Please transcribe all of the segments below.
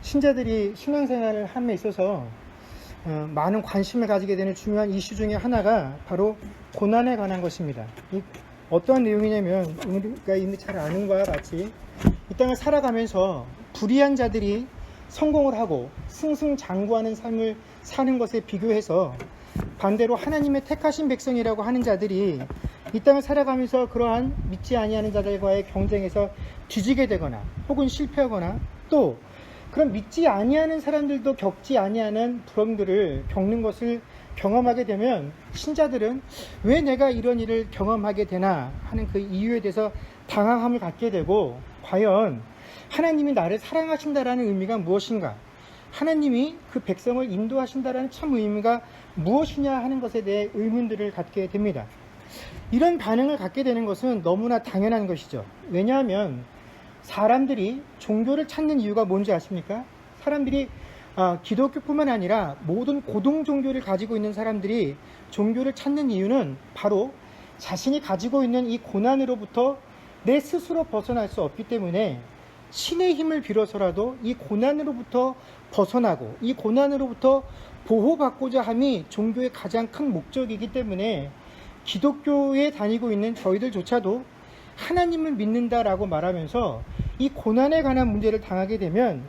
신자들이 신앙생활을 함에 있어서 많은 관심을 가지게 되는 중요한 이슈 중에 하나가 바로 고난에 관한 것입니다. 어떠한 내용이냐면 우리가 이미 잘 아는 것과 같이 이 땅을 살아가면서 불의한 자들이 성공을 하고 승승장구하는 삶을 사는 것에 비교해서 반대로 하나님의 택하신 백성이라고 하는 자들이 이 땅을 살아가면서 그러한 믿지 아니하는 자들과의 경쟁에서 뒤지게 되거나 혹은 실패하거나 또 그런 믿지 아니하는 사람들도 겪지 아니하는 부럼들을 겪는 것을 경험하게 되면 신자들은 왜 내가 이런 일을 경험하게 되나 하는 그 이유에 대해서 당황함을 갖게 되고, 과연 하나님이 나를 사랑하신다라는 의미가 무엇인가, 하나님이 그 백성을 인도하신다라는 참 의미가 무엇이냐 하는 것에 대해 의문들을 갖게 됩니다. 이런 반응을 갖게 되는 것은 너무나 당연한 것이죠. 왜냐하면 사람들이 종교를 찾는 이유가 뭔지 아십니까? 사람들이 기독교뿐만 아니라 모든 고등 종교를 가지고 있는 사람들이 종교를 찾는 이유는 바로 자신이 가지고 있는 이 고난으로부터 내 스스로 벗어날 수 없기 때문에 신의 힘을 빌어서라도 이 고난으로부터 벗어나고 이 고난으로부터 보호받고자 함이 종교의 가장 큰 목적이기 때문에 기독교에 다니고 있는 저희들조차도 하나님을 믿는다라고 말하면서 이 고난에 관한 문제를 당하게 되면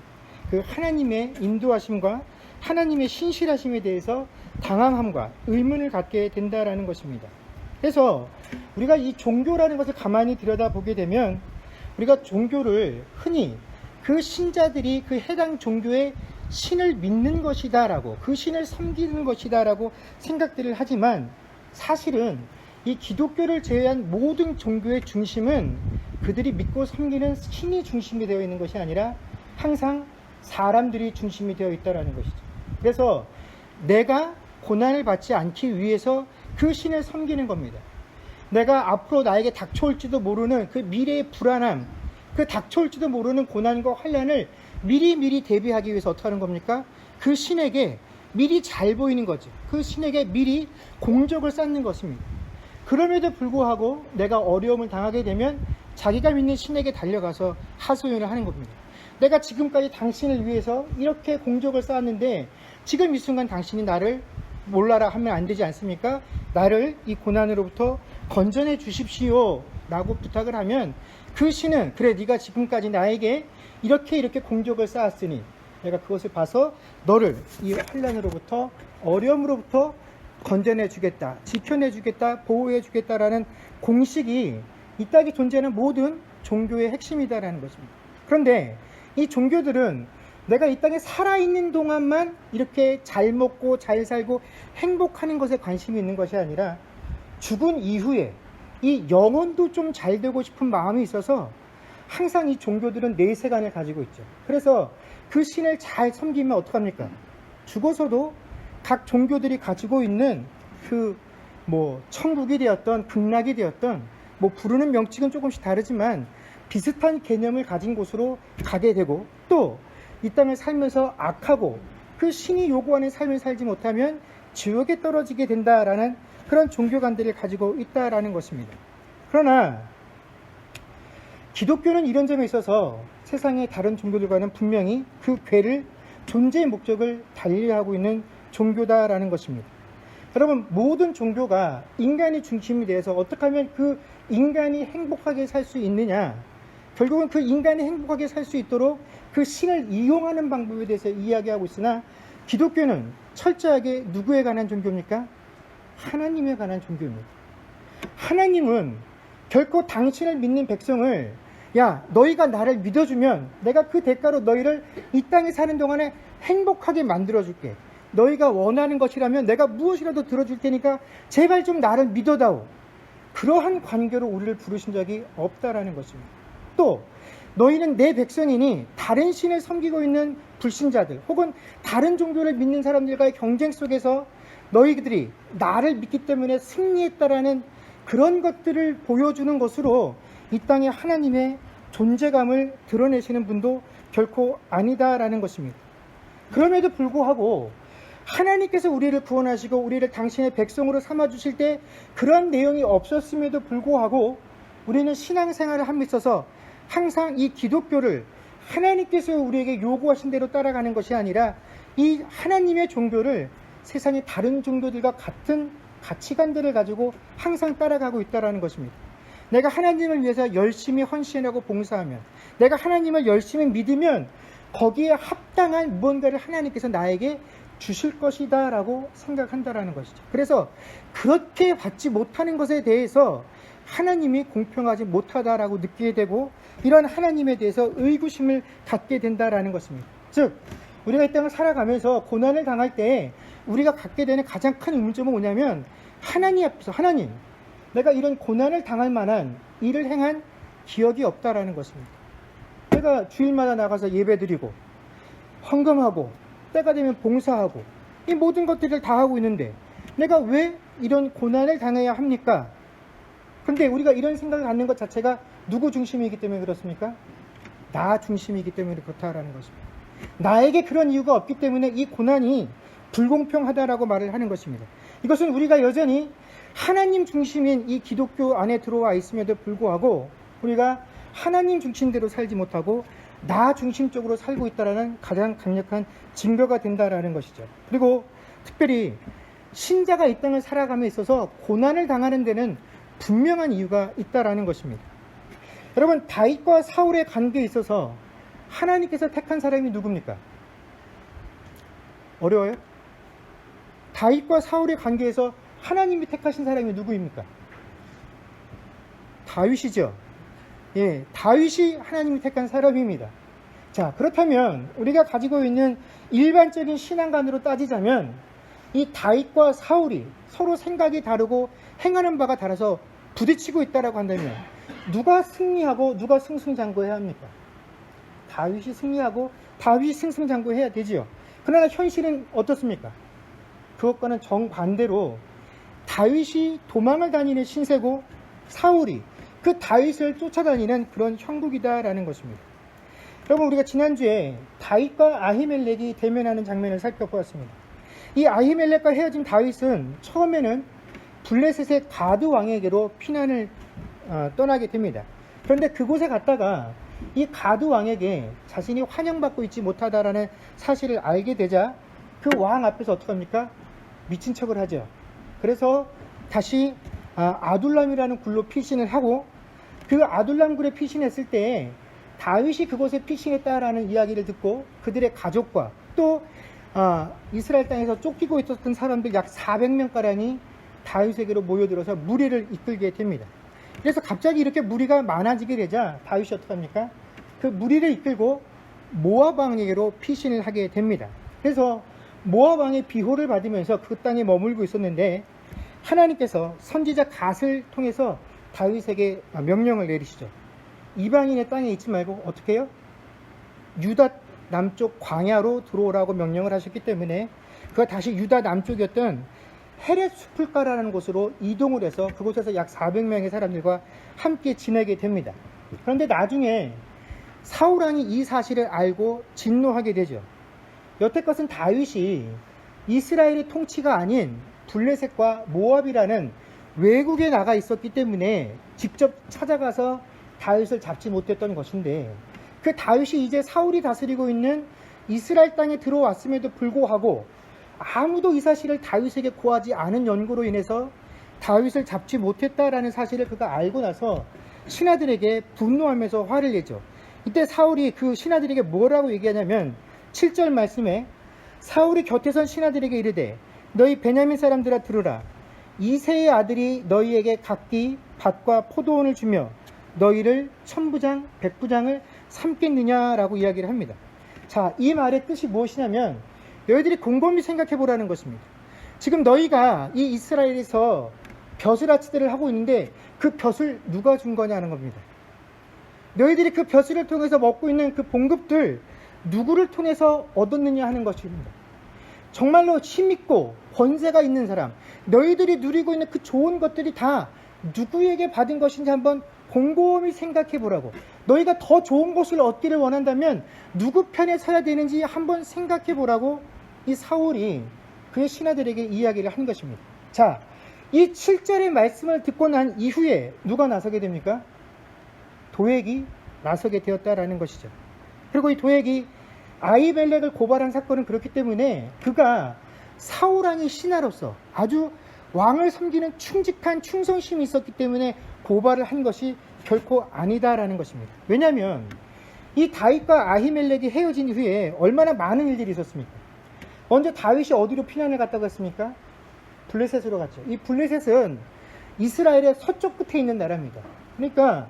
그 하나님의 인도하심과 하나님의 신실하심에 대해서 당황함과 의문을 갖게 된다라는 것입니다. 그래서 우리가 이 종교라는 것을 가만히 들여다보게 되면 우리가 종교를 흔히 그 신자들이 그 해당 종교의 신을 믿는 것이다라고, 그 신을 섬기는 것이다라고 생각들을 하지만, 사실은 이 기독교를 제외한 모든 종교의 중심은 그들이 믿고 섬기는 신이 중심이 되어 있는 것이 아니라 항상 사람들이 중심이 되어 있다는 것이죠. 그래서 내가 고난을 받지 않기 위해서 그 신을 섬기는 겁니다. 내가 앞으로 나에게 닥쳐올지도 모르는 그 미래의 불안함, 그 닥쳐올지도 모르는 고난과 환난을 미리 대비하기 위해서 어떻게 하는 겁니까? 그 신에게 미리 잘 보이는 거죠. 그 신에게 미리 공적을 쌓는 것입니다. 그럼에도 불구하고 내가 어려움을 당하게 되면 자기가 믿는 신에게 달려가서 하소연을 하는 겁니다. 내가 지금까지 당신을 위해서 이렇게 공적을 쌓았는데 지금 이 순간 당신이 나를 몰라라 하면 안 되지 않습니까? 나를 이 고난으로부터 건져내 주십시오 라고 부탁을 하면 그 신은, 그래 네가 지금까지 나에게 이렇게 공적을 쌓았으니 내가 그것을 봐서 너를 이 환난으로부터, 어려움으로부터 건져내 주겠다, 지켜내 주겠다, 보호해 주겠다라는 공식이 이 땅에 존재하는 모든 종교의 핵심이다라는 것입니다. 그런데 이 종교들은 내가 이 땅에 살아있는 동안만 이렇게 잘 먹고 잘 살고 행복하는 것에 관심이 있는 것이 아니라 죽은 이후에 이 영혼도 좀 잘 되고 싶은 마음이 있어서 항상 이 종교들은 내세관을 가지고 있죠. 그래서 그 신을 잘 섬기면 어떡합니까? 죽어서도 각 종교들이 가지고 있는 그 천국이 되었던 극락이 되었던 부르는 명칭은 조금씩 다르지만 비슷한 개념을 가진 곳으로 가게 되고, 또 이 땅을 살면서 악하고 그 신이 요구하는 삶을 살지 못하면 지옥에 떨어지게 된다라는 그런 종교관들을 가지고 있다라는 것입니다. 그러나 기독교는 이런 점에 있어서 세상의 다른 종교들과는 분명히 그 괴를, 존재의 목적을 달리하고 있는 종교다라는 것입니다. 여러분, 모든 종교가 인간이 중심이 되어서 어떻게 하면 그 인간이 행복하게 살 수 있느냐, 결국은 그 인간이 행복하게 살 수 있도록 그 신을 이용하는 방법에 대해서 이야기하고 있으나, 기독교는 철저하게 누구에 관한 종교입니까? 하나님에 관한 종교입니다. 하나님은 결코 당신을 믿는 백성을, 야, 너희가 나를 믿어주면 내가 그 대가로 너희를 이 땅에 사는 동안에 행복하게 만들어줄게, 너희가 원하는 것이라면 내가 무엇이라도 들어줄 테니까 제발 좀 나를 믿어다오, 그러한 관계로 우리를 부르신 적이 없다라는 것입니다. 또 너희는 내 백성이니 다른 신을 섬기고 있는 불신자들 혹은 다른 종교를 믿는 사람들과의 경쟁 속에서 너희들이 나를 믿기 때문에 승리했다라는 그런 것들을 보여주는 것으로 이 땅에 하나님의 존재감을 드러내시는 분도 결코 아니다라는 것입니다. 그럼에도 불구하고 하나님께서 우리를 구원하시고 우리를 당신의 백성으로 삼아주실 때 그런 내용이 없었음에도 불구하고 우리는 신앙생활을 함에 있어서 항상 이 기독교를 하나님께서 우리에게 요구하신 대로 따라가는 것이 아니라 이 하나님의 종교를 세상의 다른 종교들과 같은 가치관들을 가지고 항상 따라가고 있다는 것입니다. 내가 하나님을 위해서 열심히 헌신하고 봉사하면, 내가 하나님을 열심히 믿으면 거기에 합당한 무언가를 하나님께서 나에게 주실 것이다 라고 생각한다라는 것이죠. 그래서 그렇게 받지 못하는 것에 대해서 하나님이 공평하지 못하다라고 느끼게 되고, 이런 하나님에 대해서 의구심을 갖게 된다라는 것입니다. 즉, 우리가 이 땅을 살아가면서 고난을 당할 때 우리가 갖게 되는 가장 큰 의문점은 뭐냐면, 하나님 앞에서 하나님, 내가 이런 고난을 당할 만한 일을 행한 기억이 없다라는 것입니다. 내가 주일마다 나가서 예배드리고 헌금하고 때가 되면 봉사하고 이 모든 것들을 다 하고 있는데 내가 왜 이런 고난을 당해야 합니까? 근데 우리가 이런 생각을 갖는 것 자체가 누구 중심이기 때문에 그렇습니까? 나 중심이기 때문에 그렇다라는 것입니다. 나에게 그런 이유가 없기 때문에 이 고난이 불공평하다라고 말을 하는 것입니다. 이것은 우리가 여전히 하나님 중심인 이 기독교 안에 들어와 있음에도 불구하고 우리가 하나님 중심대로 살지 못하고 나 중심적으로 살고 있다는 가장 강력한 증거가 된다라는 것이죠. 그리고 특별히 신자가 이 땅을 살아감에 있어서 고난을 당하는 데는 분명한 이유가 있다라는 것입니다. 여러분, 다윗과 사울의 관계에 있어서 하나님께서 택한 사람이 누굽니까? 어려워요? 다윗과 사울의 관계에서 하나님이 택하신 사람이 누구입니까? 다윗이죠. 예, 다윗이 하나님이 택한 사람입니다. 자, 그렇다면 우리가 가지고 있는 일반적인 신앙관으로 따지자면 이 다윗과 사울이 서로 생각이 다르고 행하는 바가 달라서 부딪히고 있다라고 한다면 누가 승리하고 누가 승승장구해야 합니까? 다윗이 승리하고 다윗이 승승장구해야 되지요. 그러나 현실은 어떻습니까? 그것과는 정반대로 다윗이 도망을 다니는 신세고 사울이 그 다윗을 쫓아다니는 그런 형국이다라는 것입니다. 여러분, 우리가 지난주에 다윗과 아히멜렉이 대면하는 장면을 살펴보았습니다. 이 아히멜렉과 헤어진 다윗은 처음에는 블레셋의 가드 왕에게로 피난을 떠나게 됩니다. 그런데 그곳에 갔다가 이 가드 왕에게 자신이 환영받고 있지 못하다라는 사실을 알게 되자 그 왕 앞에서 어떻게 합니까? 미친 척을 하죠. 그래서 다시 아둘람이라는 굴로 피신을 하고 그 아둘람 굴에 피신했을 때 다윗이 그곳에 피신했다라는 이야기를 듣고 그들의 가족과 또 이스라엘 땅에서 쫓기고 있었던 사람들 약 400명가량이 다윗에게로 모여들어서 무리를 이끌게 됩니다. 그래서 갑자기 이렇게 무리가 많아지게 되자 다윗이 어떻게 합니까? 그 무리를 이끌고 모압 왕에게로 피신을 하게 됩니다. 그래서 모압 왕의 비호를 받으면서 그 땅에 머물고 있었는데 하나님께서 선지자 갓을 통해서 다윗에게 명령을 내리시죠. 이방인의 땅에 있지 말고 어떻게 해요? 유다 남쪽 광야로 들어오라고 명령을 하셨기 때문에 그가 다시 유다 남쪽이었던 헤렛 수풀가라는 곳으로 이동을 해서 그곳에서 약 400명의 사람들과 함께 지내게 됩니다. 그런데 나중에 사울왕이 이 사실을 알고 진노하게 되죠. 여태껏은 다윗이 이스라엘의 통치가 아닌 블레셋과 모압이라는 외국에 나가 있었기 때문에 직접 찾아가서 다윗을 잡지 못했던 것인데 그 다윗이 이제 사울이 다스리고 있는 이스라엘 땅에 들어왔음에도 불구하고 아무도 이 사실을 다윗에게 고하지 않은 연고로 인해서 다윗을 잡지 못했다라는 사실을 그가 알고 나서 신하들에게 분노하면서 화를 내죠. 이때 사울이 그 신하들에게 뭐라고 얘기하냐면 7절 말씀에 사울이 곁에 선 신하들에게 이르되 너희 베냐민 사람들아 들으라. 이새의 아들이 너희에게 각기 밭과 포도원을 주며 너희를 1000부장 100부장을 삼겠느냐라고 이야기를 합니다. 자, 이 말의 뜻이 무엇이냐면 너희들이 곰곰이 생각해 보라는 것입니다. 지금 너희가 이 이스라엘에서 벼슬아치들을 하고 있는데 그 벼슬 누가 준 거냐는 겁니다. 너희들이 그 벼슬을 통해서 먹고 있는 그 봉급들 누구를 통해서 얻었느냐 하는 것입니다. 정말로 힘있고 권세가 있는 사람, 너희들이 누리고 있는 그 좋은 것들이 다 누구에게 받은 것인지 한번 곰곰이 생각해 보라고. 너희가 더 좋은 것을 얻기를 원한다면 누구 편에 서야 되는지 한번 생각해 보라고 이 사울이 그의 신하들에게 이야기를 한 것입니다. 자, 이 7절의 말씀을 듣고 난 이후에 누가 나서게 됩니까? 도액이 나서게 되었다라는 것이죠. 그리고 이 도액이 아히멜렉을 고발한 사건은 그렇기 때문에 그가 사울왕의 신하로서 아주 왕을 섬기는 충직한 충성심이 있었기 때문에 고발을 한 것이 결코 아니다라는 것입니다. 왜냐하면 이 다윗과 아히멜렉이 헤어진 후에 얼마나 많은 일들이 있었습니까? 먼저 다윗이 어디로 피난을 갔다고 했습니까? 블레셋으로 갔죠. 이 블레셋은 이스라엘의 서쪽 끝에 있는 나라입니다. 그러니까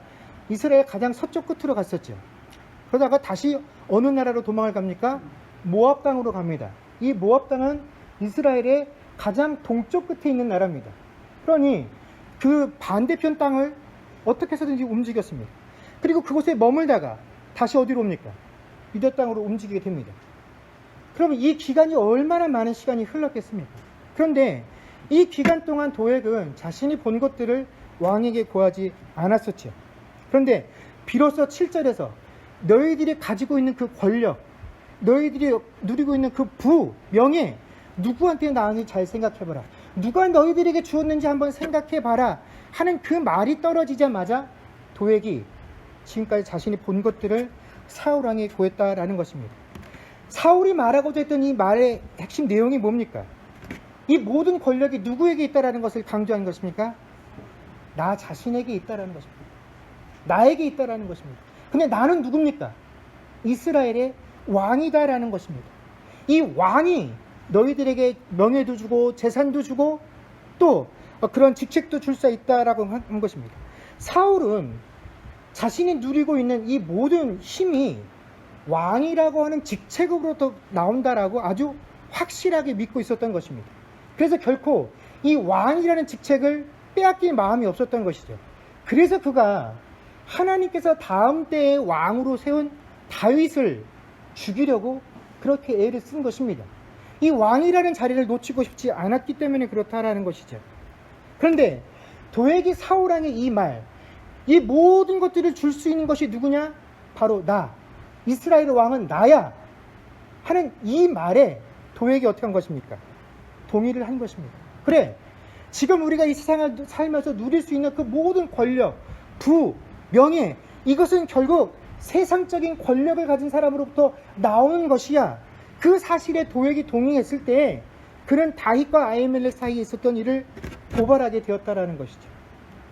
이스라엘 가장 서쪽 끝으로 갔었죠. 그러다가 다시 어느 나라로 도망을 갑니까? 모압 땅으로 갑니다. 이 모압 땅은 이스라엘의 가장 동쪽 끝에 있는 나라입니다. 그러니 그 반대편 땅을 어떻게 해서든지 움직였습니다. 그리고 그곳에 머물다가 다시 어디로 옵니까? 유다 땅으로 움직이게 됩니다. 그러면 이 기간이 얼마나 많은 시간이 흘렀겠습니까? 그런데 이 기간 동안 도액은 자신이 본 것들을 왕에게 고하지 않았었죠. 그런데 비로소 7절에서 너희들이 가지고 있는 그 권력, 너희들이 누리고 있는 그 부, 명예, 누구한테 나은지 잘 생각해봐라. 누가 너희들에게 주었는지 한번 생각해봐라 하는 그 말이 떨어지자마자 도액이 지금까지 자신이 본 것들을 사울왕에게 고했다라는 것입니다. 사울이 말하고자 했던 이 말의 핵심 내용이 뭡니까? 이 모든 권력이 누구에게 있다라는 것을 강조하는 것입니까? 나 자신에게 있다라는 것입니다. 나에게 있다라는 것입니다. 근데 나는 누굽니까? 이스라엘의 왕이다라는 것입니다. 이 왕이 너희들에게 명예도 주고 재산도 주고 또 그런 직책도 줄 수 있다라고 한 것입니다. 사울은 자신이 누리고 있는 이 모든 힘이 왕이라고 하는 직책으로부터 나온다라고 아주 확실하게 믿고 있었던 것입니다. 그래서 결코 이 왕이라는 직책을 빼앗길 마음이 없었던 것이죠. 그래서 그가 하나님께서 다음 때의 왕으로 세운 다윗을 죽이려고 그렇게 애를 쓴 것입니다. 이 왕이라는 자리를 놓치고 싶지 않았기 때문에 그렇다라는 것이죠. 그런데 도액이 사울왕의 이 말, 이 모든 것들을 줄 수 있는 것이 누구냐? 바로 나, 이스라엘 왕은 나야 하는 이 말에 도액이 어떻게 한 것입니까? 동의를 한 것입니다. 그래, 지금 우리가 이 세상을 살면서 누릴 수 있는 그 모든 권력, 부, 명예, 이것은 결국 세상적인 권력을 가진 사람으로부터 나오는 것이야. 그 사실에 도액이 동의했을 때 그는 다윗과 아히멜렉 사이에 있었던 일을 고발하게 되었다라는 것이죠.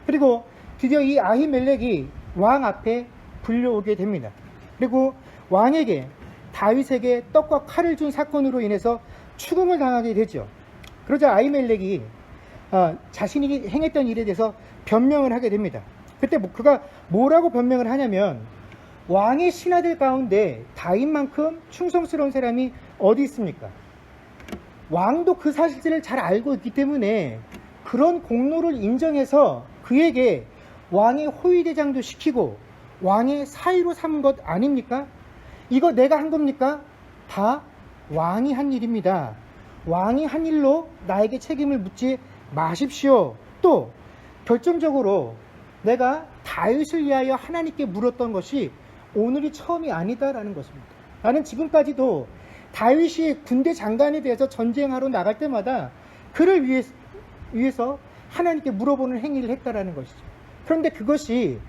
그리고 드디어 이 아히멜렉이 왕 앞에 불려오게 됩니다. 그리고 왕에게 다윗에게 떡과 칼을 준 사건으로 인해서 추궁을 당하게 되죠. 그러자 아히멜렉이 자신이 행했던 일에 대해서 변명을 하게 됩니다. 그때 그가 뭐라고 변명을 하냐면 왕의 신하들 가운데 다윗만큼 충성스러운 사람이 어디 있습니까? 왕도 그 사실을 잘 알고 있기 때문에 그런 공로를 인정해서 그에게 왕의 호위대장도 시키고 왕의 사위로 삼은 것 아닙니까? 이거 내가 한 겁니까? 다 왕이 한 일입니다. 왕이 한 일로 나에게 책임을 묻지 마십시오. 또 결정적으로 내가 다윗을 위하여 하나님께 물었던 것이 오늘이 처음이 아니다라는 것입니다. 나는 지금까지도 다윗이 군대 장관에 대해서 전쟁하러 나갈 때마다 그를 위해서 하나님께 물어보는 행위를 했다라는 것이죠. 그런데 그것이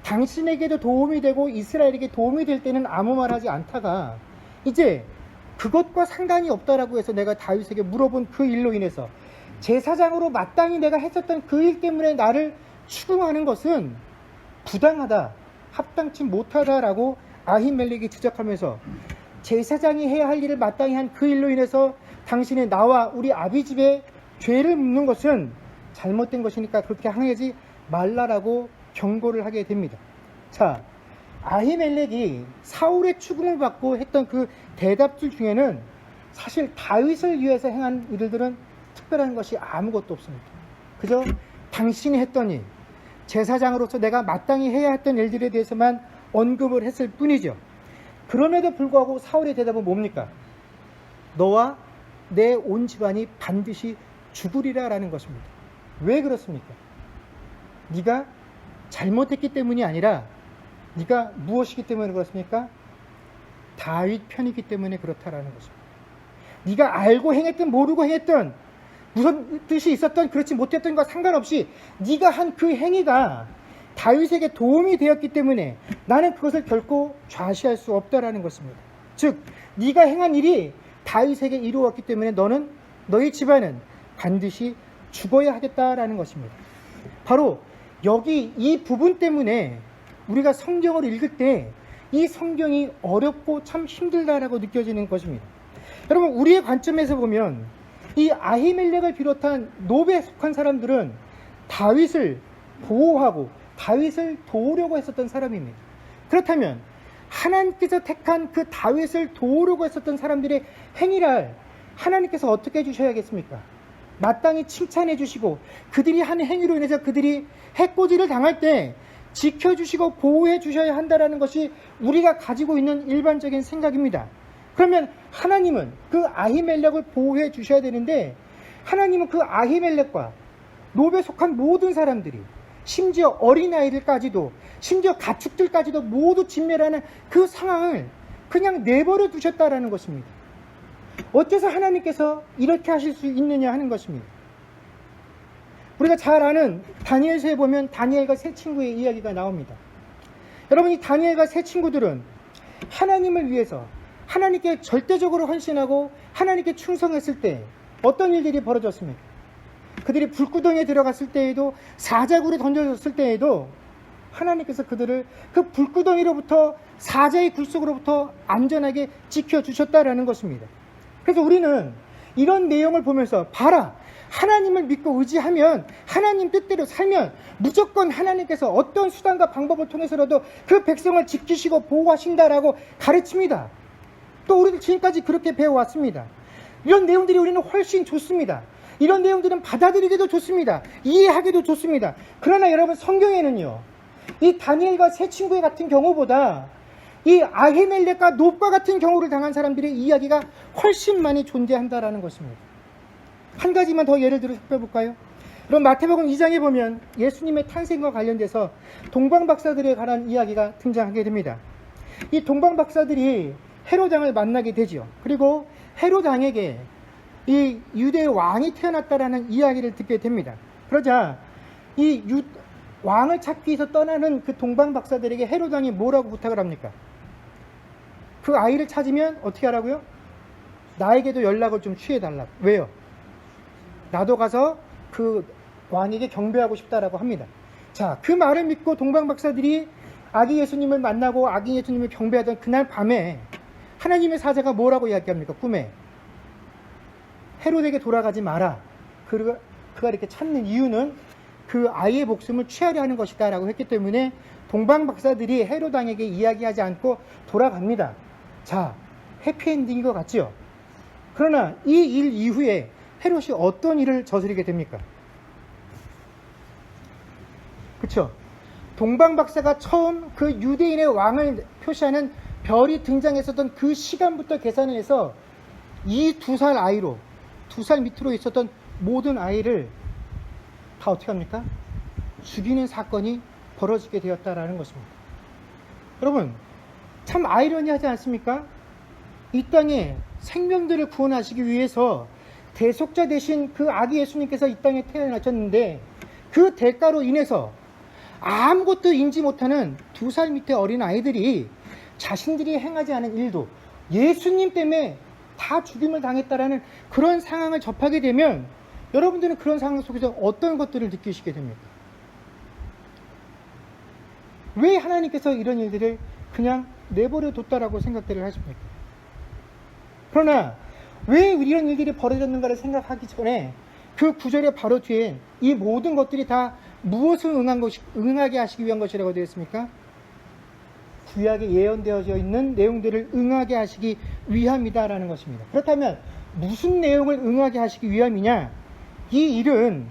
당신에게도 도움이 되고 이스라엘에게 도움이 될 때는 아무 말 하지 않다가 이제 그것과 상관이 없다라고 해서 내가 다윗에게 물어본 그 일로 인해서 제사장으로 마땅히 내가 했었던 그 일 때문에 나를 추궁하는 것은 부당하다, 합당치 못하다라고 아히멜렉이 지적하면서 제사장이 해야 할 일을 마땅히 한 그 일로 인해서 당신이 나와 우리 아비집에 죄를 묻는 것은 잘못된 것이니까 그렇게 항하지 말라라고 경고를 하게 됩니다. 자, 아히멜렉이 사울의 추궁을 받고 했던 그 대답들 중에는 사실 다윗을 위해서 행한 일들은 특별한 것이 아무것도 없습니다. 그저 당신이 했던 일, 제사장으로서 내가 마땅히 해야 했던 일들에 대해서만 언급을 했을 뿐이죠. 그럼에도 불구하고 사울의 대답은 뭡니까? 너와 내 온 집안이 반드시 죽으리라 라는 것입니다. 왜 그렇습니까? 네가 잘못했기 때문이 아니라 네가 무엇이기 때문에 그렇습니까? 다윗 편이기 때문에 그렇다라는 것입니다. 네가 알고 행했든 모르고 행했든 무슨 뜻이 있었던 그렇지 못했던 것과 상관없이 네가 한 그 행위가 다윗에게 도움이 되었기 때문에 나는 그것을 결코 좌시할 수 없다라는 것입니다. 즉 네가 행한 일이 다윗에게 이루었기 때문에 너희 집안은 반드시 죽어야 하겠다라는 것입니다. 바로 여기 이 부분 때문에 우리가 성경을 읽을 때 이 성경이 어렵고 참 힘들다라고 느껴지는 것입니다. 여러분, 우리의 관점에서 보면 이 아히멜렉을 비롯한 노베에 속한 사람들은 다윗을 보호하고 다윗을 도우려고 했었던 사람입니다. 그렇다면 하나님께서 택한 그 다윗을 도우려고 했었던 사람들의 행위를 하나님께서 어떻게 해주셔야겠습니까? 마땅히 칭찬해 주시고 그들이 한 행위로 인해서 그들이 해코지를 당할 때 지켜주시고 보호해 주셔야 한다는 것이 우리가 가지고 있는 일반적인 생각입니다. 그러면 하나님은 그 아히멜렉을 보호해 주셔야 되는데 하나님은 그 아히멜렉과 노베에 속한 모든 사람들이 심지어 어린아이들까지도 심지어 가축들까지도 모두 진멸하는 그 상황을 그냥 내버려 두셨다라는 것입니다. 어째서 하나님께서 이렇게 하실 수 있느냐 하는 것입니다. 우리가 잘 아는 다니엘서에 보면 다니엘과 세 친구의 이야기가 나옵니다. 여러분, 이 다니엘과 세 친구들은 하나님을 위해서 하나님께 절대적으로 헌신하고 하나님께 충성했을 때 어떤 일들이 벌어졌습니까? 그들이 불구덩이에 들어갔을 때에도 사자굴에 던져졌을 때에도 하나님께서 그들을 그 불구덩이로부터 사자의 굴속으로부터 안전하게 지켜주셨다라는 것입니다. 그래서 우리는 이런 내용을 보면서 봐라, 하나님을 믿고 의지하면 하나님 뜻대로 살면 무조건 하나님께서 어떤 수단과 방법을 통해서라도 그 백성을 지키시고 보호하신다라고 가르칩니다. 또 우리도 지금까지 그렇게 배워왔습니다. 이런 내용들이 우리는 훨씬 좋습니다. 이런 내용들은 받아들이기도 좋습니다. 이해하기도 좋습니다. 그러나 여러분, 성경에는요, 이 다니엘과 세 친구의 같은 경우보다 이 아히멜렉과 놉과 같은 경우를 당한 사람들의 이야기가 훨씬 많이 존재한다라는 것입니다. 한 가지만 더 예를 들어 살펴볼까요? 그럼 마태복음 2장에 보면 예수님의 탄생과 관련돼서 동방박사들에 관한 이야기가 등장하게 됩니다. 이 동방박사들이 헤롯 왕을 만나게 되죠. 그리고 헤롯 왕에게 이 유대의 왕이 태어났다라는 이야기를 듣게 됩니다. 그러자 이 왕을 찾기 위해서 떠나는 그 동방박사들에게 헤롯 왕이 뭐라고 부탁을 합니까? 그 아이를 찾으면 어떻게 하라고요? 나에게도 연락을 좀 취해달라고. 왜요? 나도 가서 그 왕에게 경배하고 싶다라고 합니다. 자, 그 말을 믿고 동방박사들이 아기 예수님을 만나고 아기 예수님을 경배하던 그날 밤에 하나님의 사자가 뭐라고 이야기합니까? 꿈에 헤롯에게 돌아가지 마라. 그가 이렇게 찾는 이유는 그 아이의 목숨을 취하려 하는 것이다 라고 했기 때문에 동방박사들이 헤롯 왕에게 이야기하지 않고 돌아갑니다. 자, 해피엔딩인 것 같죠? 그러나 이 일 이후에 헤롯이 어떤 일을 저지르게 됩니까? 그쵸? 동방박사가 처음 그 유대인의 왕을 표시하는 별이 등장했었던 그 시간부터 계산을 해서 이 2살 아이로, 2살 밑으로 있었던 모든 아이를 다 어떻게 합니까? 죽이는 사건이 벌어지게 되었다라는 것입니다. 여러분, 참 아이러니하지 않습니까? 이 땅에 생명들을 구원하시기 위해서 대속자 되신 그 아기 예수님께서 이 땅에 태어나셨는데 그 대가로 인해서 아무것도 인지 못하는 2살 밑의 어린 아이들이 자신들이 행하지 않은 일도 예수님 때문에 다 죽임을 당했다라는 그런 상황을 접하게 되면 여러분들은 그런 상황 속에서 어떤 것들을 느끼시게 됩니까? 왜 하나님께서 이런 일들을 그냥 내버려 뒀다라고 생각들을 하십니까? 그러나 왜 이런 일들이 벌어졌는가를 생각하기 전에 그 구절의 바로 뒤에 이 모든 것들이 다 무엇을 응하게 하시기 위한 것이라고 되어 있습니까? 구약에 예언되어져 있는 내용들을 응하게 하시기 위함이다라는 것입니다. 그렇다면 무슨 내용을 응하게 하시기 위함이냐? 이 일은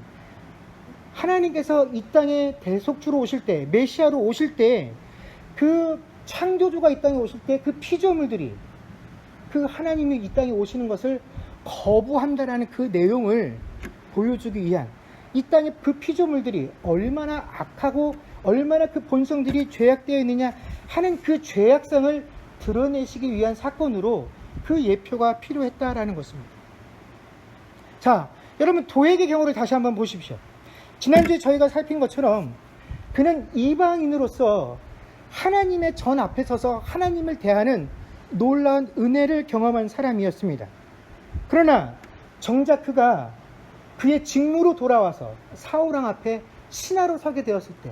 하나님께서 이 땅에 대속주로 오실 때, 메시아로 오실 때, 그 창조주가 이 땅에 오실 때 그 피조물들이 그 하나님이 이 땅에 오시는 것을 거부한다라는 그 내용을 보여주기 위한, 이 땅의 그 피조물들이 얼마나 악하고 얼마나 그 본성들이 죄악되어 있느냐 하는 그 죄악성을 드러내시기 위한 사건으로 그 예표가 필요했다라는 것입니다. 자, 여러분 도액의 경우를 다시 한번 보십시오. 지난주에 저희가 살핀 것처럼 그는 이방인으로서 하나님의 전 앞에 서서 하나님을 대하는 놀라운 은혜를 경험한 사람이었습니다. 그러나 정작 그가 그의 직무로 돌아와서 사울왕 앞에 신하로 서게 되었을 때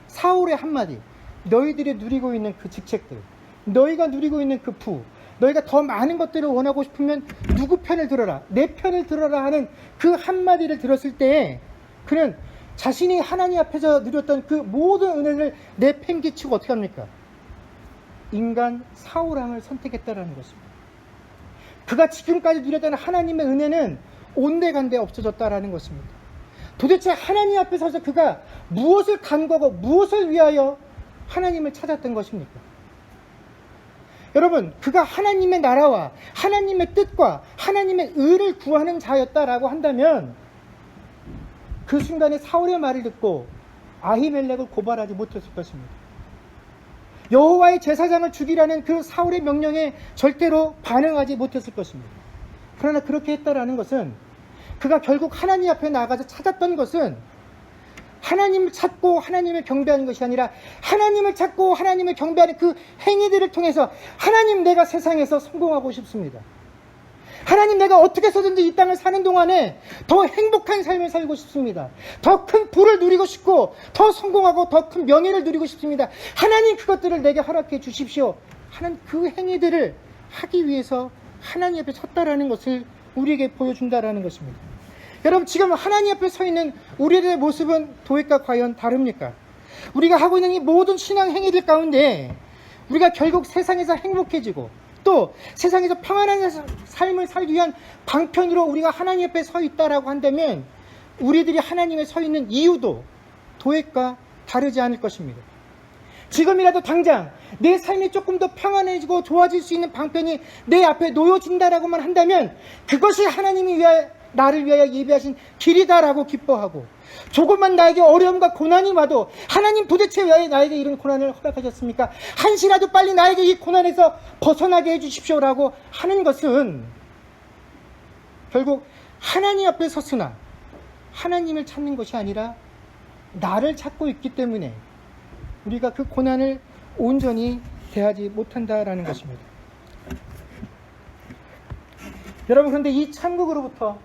사울의 한마디, 너희들이 누리고 있는 그 직책들, 너희가 누리고 있는 그 부, 너희가 더 많은 것들을 원하고 싶으면 누구 편을 들어라, 내 편을 들어라 하는 그 한마디를 들었을 때 그는 자신이 하나님 앞에서 누렸던 그 모든 은혜를 내팽개치고 어떻게 합니까? 인간 사울왕을 선택했다라는 것입니다. 그가 지금까지 누렸던 하나님의 은혜는 온데간데 없어졌다라는 것입니다. 도대체 하나님 앞에 서서 그가 무엇을 간구하고 무엇을 위하여 하나님을 찾았던 것입니까? 여러분, 그가 하나님의 나라와 하나님의 뜻과 하나님의 의를 구하는 자였다라고 한다면 그 순간에 사울의 말을 듣고 아히멜렉을 고발하지 못했을 것입니다. 여호와의 제사장을 죽이라는 그 사울의 명령에 절대로 반응하지 못했을 것입니다. 그러나 그렇게 했다라는 것은 그가 결국 하나님 앞에 나아가서 찾았던 것은 하나님을 찾고 하나님을 경배하는 것이 아니라 하나님을 찾고 하나님을 경배하는 그 행위들을 통해서 하나님, 내가 세상에서 성공하고 싶습니다. 하나님, 내가 어떻게 해서든지 이 땅을 사는 동안에 더 행복한 삶을 살고 싶습니다. 더 큰 부를 누리고 싶고 더 성공하고 더 큰 명예를 누리고 싶습니다. 하나님, 그것들을 내게 허락해 주십시오. 하는 그 행위들을 하기 위해서 하나님 앞에 섰다라는 것을 우리에게 보여준다라는 것입니다. 여러분, 지금 하나님 앞에 서 있는 우리들의 모습은 도액과 과연 다릅니까? 우리가 하고 있는 이 모든 신앙 행위들 가운데 우리가 결국 세상에서 행복해지고 또 세상에서 평안한 삶을 살기 위한 방편으로 우리가 하나님 앞에 서 있다라고 한다면 우리들이 하나님에 서 있는 이유도 도액과 다르지 않을 것입니다. 지금이라도 당장 내 삶이 조금 더 평안해지고 좋아질 수 있는 방편이 내 앞에 놓여진다라고만 한다면 그것이 하나님이 나를 위하여 예비하신 길이다라고 기뻐하고, 조금만 나에게 어려움과 고난이 와도 하나님, 도대체 왜 나에게 이런 고난을 허락하셨습니까? 한시라도 빨리 나에게 이 고난에서 벗어나게 해주십시오라고 하는 것은 결국 하나님 앞에 섰으나 하나님을 찾는 것이 아니라 나를 찾고 있기 때문에 우리가 그 고난을 온전히 대하지 못한다라는 것입니다. 여러분, 그런데 이 천국으로부터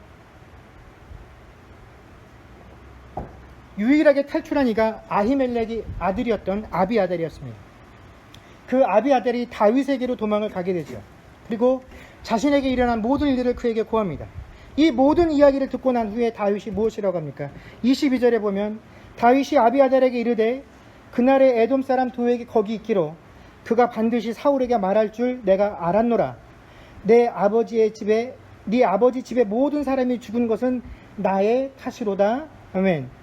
유일하게 탈출한 이가 아히멜렉의 아들이었던 아비아달이었습니다. 그 아비아달이 다윗에게로 도망을 가게 되죠. 그리고 자신에게 일어난 모든 일들을 그에게 고합니다. 이 모든 이야기를 듣고 난 후에 다윗이 무엇이라고 합니까? 22절에 보면 다윗이 아비아달에게 이르되 그날에 에돔 사람 도액이 거기 있기로 그가 반드시 사울에게 말할 줄 내가 알았노라. 네 아버지 집의 모든 사람이 죽은 것은 나의 탓이로다. 아멘.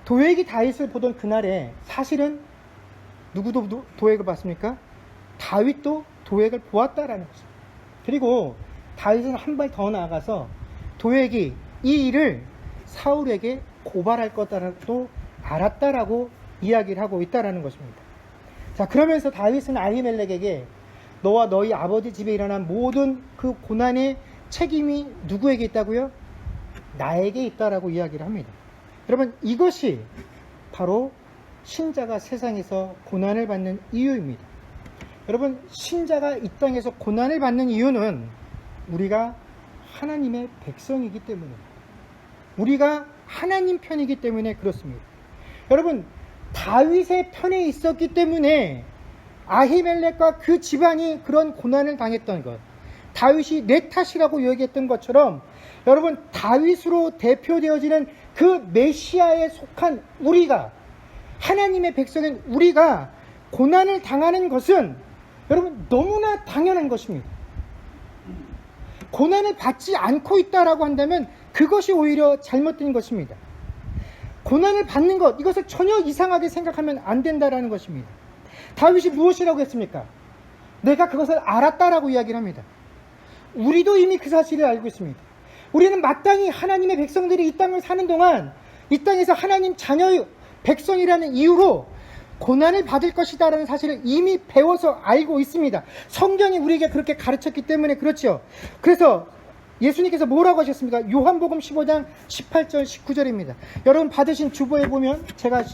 도액이 다윗을 보던 그날에 사실은 누구도 도액을 봤습니까? 다윗도 도액을 보았다라는 것입니다. 그리고 다윗은 한 발 더 나아가서 도액이 이 일을 사울에게 고발할 거다라고 알았다라고 이야기를 하고 있다라는 것입니다. 자, 그러면서 다윗은 아히멜렉에게 너와 너희 아버지 집에 일어난 모든 그 고난의 책임이 누구에게 있다고요? 나에게 있다라고 이야기를 합니다. 여러분, 이것이 바로 신자가 세상에서 고난을 받는 이유입니다. 여러분, 신자가 이 땅에서 고난을 받는 이유는 우리가 하나님의 백성이기 때문입니다. 우리가 하나님 편이기 때문에 그렇습니다. 여러분, 다윗의 편에 있었기 때문에 아히멜렉과 그 집안이 그런 고난을 당했던 것, 다윗이 내 탓이라고 얘기했던 것처럼 여러분, 다윗으로 대표되어지는 그 메시아에 속한 우리가, 하나님의 백성인 우리가 고난을 당하는 것은 여러분 너무나 당연한 것입니다. 고난을 받지 않고 있다라고 한다면 그것이 오히려 잘못된 것입니다. 고난을 받는 것, 이것을 전혀 이상하게 생각하면 안 된다라는 것입니다. 다윗이 무엇이라고 했습니까? 내가 그것을 알았다라고 이야기를 합니다. 우리도 이미 그 사실을 알고 있습니다. 우리는 마땅히 하나님의 백성들이 이 땅을 사는 동안 이 땅에서 하나님 자녀의 백성이라는 이유로 고난을 받을 것이다라는 사실을 이미 배워서 알고 있습니다. 성경이 우리에게 그렇게 가르쳤기 때문에 그렇죠. 그래서 예수님께서 뭐라고 하셨습니까? 요한복음 15장 18절 19절입니다. 여러분 받으신 주보에 보면 제가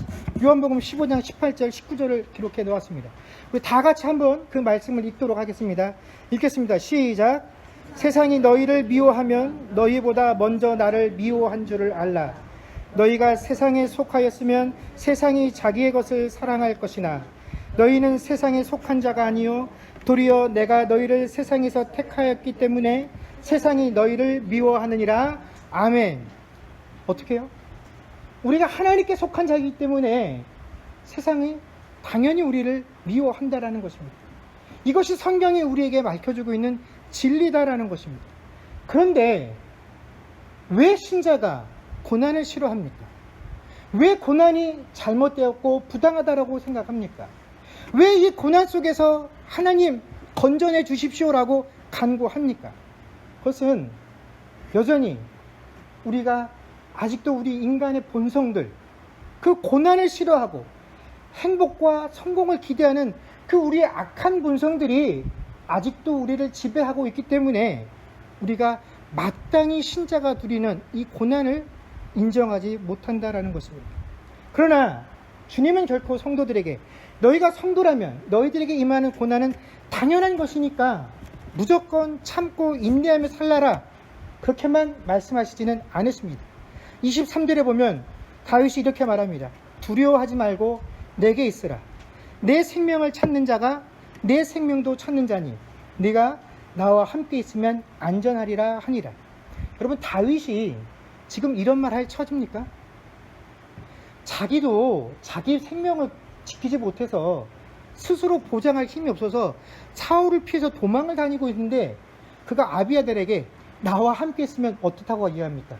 요한복음 15장 18절 19절을 기록해 놓았습니다. 우리 다 같이 한번 그 말씀을 읽도록 하겠습니다. 읽겠습니다. 시작. 세상이 너희를 미워하면 너희보다 먼저 나를 미워한 줄을 알라. 너희가 세상에 속하였으면 세상이 자기의 것을 사랑할 것이나 너희는 세상에 속한 자가 아니요 도리어 내가 너희를 세상에서 택하였기 때문에 세상이 너희를 미워하느니라. 아멘. 어떻게 해요? 우리가 하나님께 속한 자이기 때문에 세상이 당연히 우리를 미워한다라는 것입니다. 이것이 성경이 우리에게 밝혀주고 있는 진리다라는 것입니다. 그런데 왜 신자가 고난을 싫어합니까? 왜 고난이 잘못되었고 부당하다라고 생각합니까? 왜 이 고난 속에서 하나님 건져내 주십시오라고 간구합니까? 그것은 여전히 우리가 아직도 우리 인간의 본성들, 그 고난을 싫어하고 행복과 성공을 기대하는 그 우리의 악한 본성들이 아직도 우리를 지배하고 있기 때문에 우리가 마땅히 신자가 누리는 이 고난을 인정하지 못한다라는 것입니다. 그러나 주님은 결코 성도들에게 너희가 성도라면 너희들에게 임하는 고난은 당연한 것이니까 무조건 참고 인내하며 살라라, 그렇게만 말씀하시지는 않으십니다. 23절에 보면 다윗이 이렇게 말합니다. 두려워하지 말고 내게 있으라. 내 생명을 찾는 자가 내 생명도 찾는 자니 네가 나와 함께 있으면 안전하리라 하니라. 여러분, 다윗이 지금 이런 말 할 처지입니까? 자기도 자기 생명을 지키지 못해서 스스로 보장할 힘이 없어서 사울을 피해서 도망을 다니고 있는데 그가 아비아들에게 나와 함께 있으면 어떻다고 이야기합니까?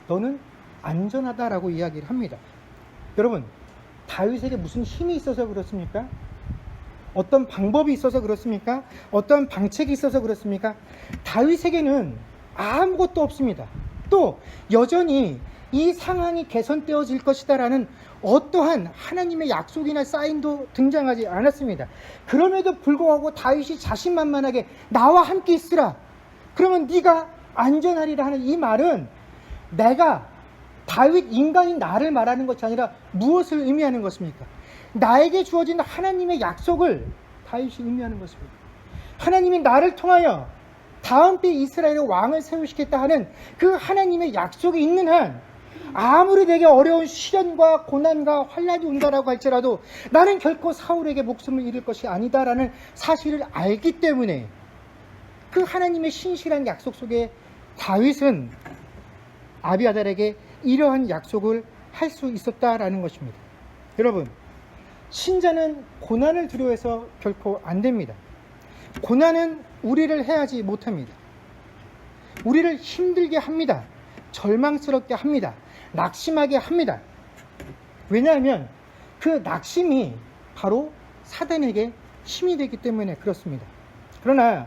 너는 안전하다라고 이야기를 합니다. 여러분, 다윗에게 무슨 힘이 있어서 그렇습니까? 어떤 방법이 있어서 그렇습니까? 어떤 방책이 있어서 그렇습니까? 다윗에게는 아무것도 없습니다. 또 여전히 이 상황이 개선되어질 것이다라는 어떠한 하나님의 약속이나 사인도 등장하지 않았습니다. 그럼에도 불구하고 다윗이 자신만만하게 나와 함께 있으라, 그러면 네가 안전하리라 하는 이 말은 내가 다윗 인간인 나를 말하는 것이 아니라 무엇을 의미하는 것입니까? 나에게 주어진 하나님의 약속을 다윗이 의미하는 것입니다. 하나님이 나를 통하여 다음 때 이스라엘의 왕을 세우시겠다 하는 그 하나님의 약속이 있는 한 아무리 내게 어려운 시련과 고난과 환난이 온다라고 할지라도 나는 결코 사울에게 목숨을 잃을 것이 아니다라는 사실을 알기 때문에 그 하나님의 신실한 약속 속에 다윗은 아비아달에게 이러한 약속을 할 수 있었다라는 것입니다. 여러분, 신자는 고난을 두려워해서 결코 안 됩니다. 고난은 우리를 해하지 못합니다. 우리를 힘들게 합니다. 절망스럽게 합니다. 낙심하게 합니다. 왜냐하면 그 낙심이 바로 사단에게 힘이 되기 때문에 그렇습니다. 그러나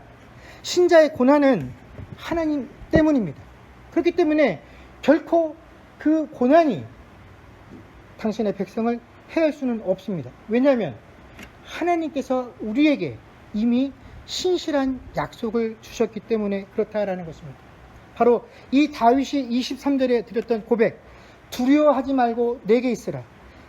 신자의 고난은 하나님 때문입니다. 그렇기 때문에 결코 그 고난이 당신의 백성을 해할 수는 없습니다. 왜냐하면 하나님께서 우리에게 이미 신실한 약속을 주셨기 때문에 그렇다라는 것입니다. 바로 이 다윗이 23절에 드렸던 고백, 두려워하지 말고 내게 있으라.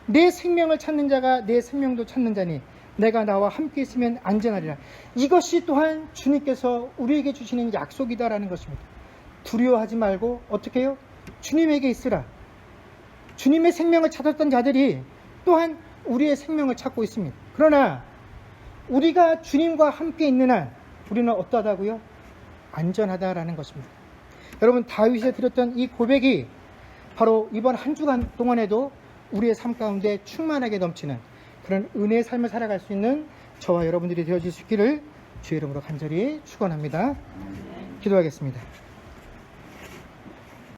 내 생명을 찾는 자가 내 생명도 찾는 자니 내가 나와 함께 있으면 안전하리라. 이것이 또한 주님께서 우리에게 주시는 약속이다라는 것입니다. 두려워하지 말고 어떻게 해요? 주님에게 있으라. 주님의 생명을 찾았던 자들이 또한 우리의 생명을 찾고 있습니다. 그러나 우리가 주님과 함께 있는 한 우리는 어떠하다고요? 안전하다라는 것입니다. 여러분, 다윗이 드렸던 이 고백이 바로 이번 한 주간 동안에도 우리의 삶 가운데 충만하게 넘치는 그런 은혜의 삶을 살아갈 수 있는 저와 여러분들이 되어질 수 있기를 주의 이름으로 간절히 축원합니다. 기도하겠습니다.